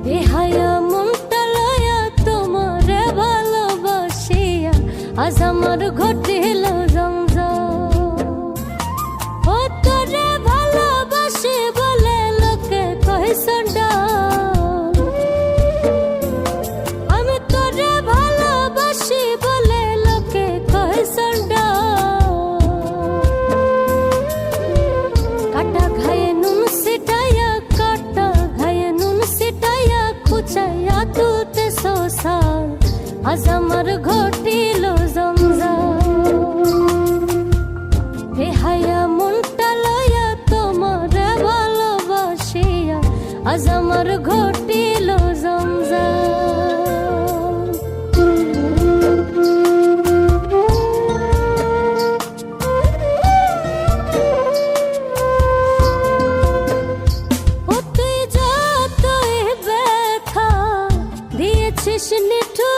বেহায়া মনটা লয়া তোমারে ভালোবাসিয়া আজ আমার ঘটিল জমজম। ও তোরে ভালোবাসি বলে লোকে কইছে ডাল, আমি তোরে ভালোবাসি বলে লোকে কইছে ডাল। কাটা ঘায়ে নুন সিটাইয়া, কাটা ঘায়ে নুন সিটাইয়া, খুচাইয়া তুতে শোষাল আজ আমার ঘটিল জমজম। বেহায়া মনটা লয়া তোমারে ভালোবাসিয়া আজ আমার ঘটিল জমজম। ও তুই যতই ব্যথা দিয়েছিস নিঠুর